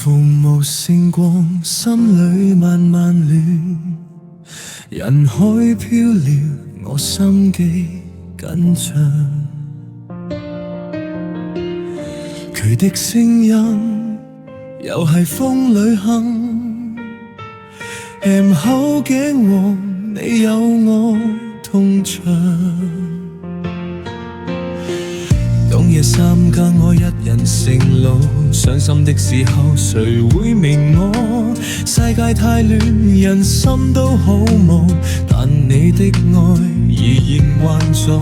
浮無星光，心裏慢慢亂，人海飄了，我心機緊張。佢的聲音又係風裏哼，M 口頸和你有我同場。當夜三更我一人成路，傷心的時候誰會明我？世界太亂，人心都好無，但你的愛依然還在。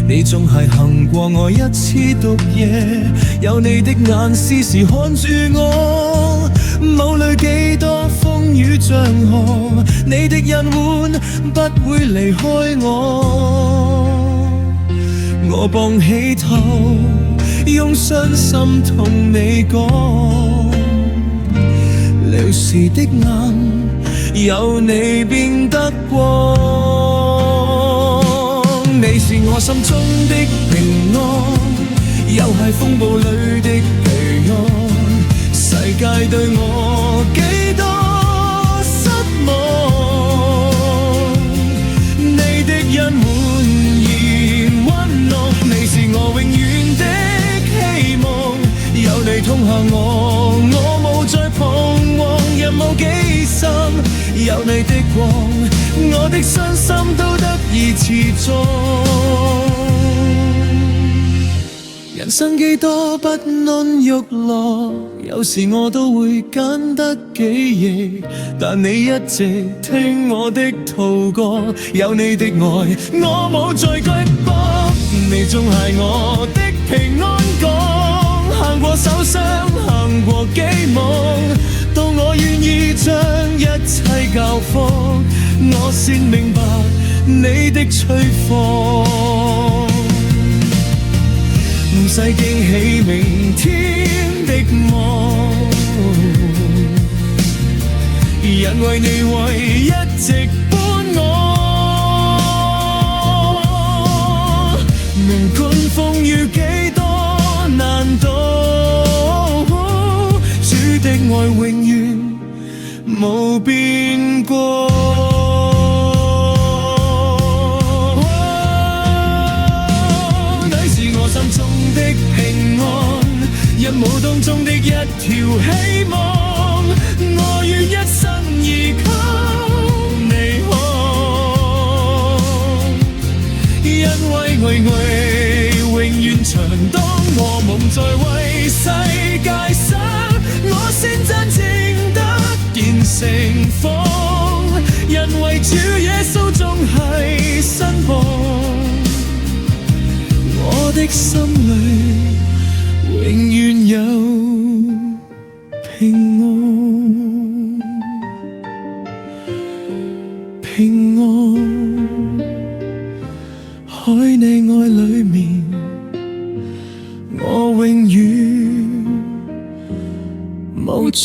你總係行過我一次毒夜，有你的眼時時看住我，無論幾多風雨障河，你的恩護不會離開我。我傍起頭，用傷心同你講，流時的眼有你變得光。你是我心中的平安，又係風暴裏的疲憊。世界對我幾多失望，你的恩護我永遠的希望，有你通下我無再彷徨。人無幾深，有你的光，我的傷心都得以持續。人生幾多不安欲樂，有時我都會揀得幾易，但你一直聽我的禱歌，有你的愛我無再懼怕。你總係我的平安港，行過受傷，行過寄望，到我願意將一切交放，我先明白你的催放。唔使驚起明天的夢，因為你會一直伴我。無論風雨幾多難渡，主的愛永遠無變過。你是我心中的平安，人舞當中的一條希望，我願一生依靠你看，因為愛永遠長。當我夢在為世界生，我先真正得見盛況，因為主耶穌總係身旁，我的心裏永遠有平安，平安。海你愛裏面，我永遠無再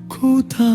孤單。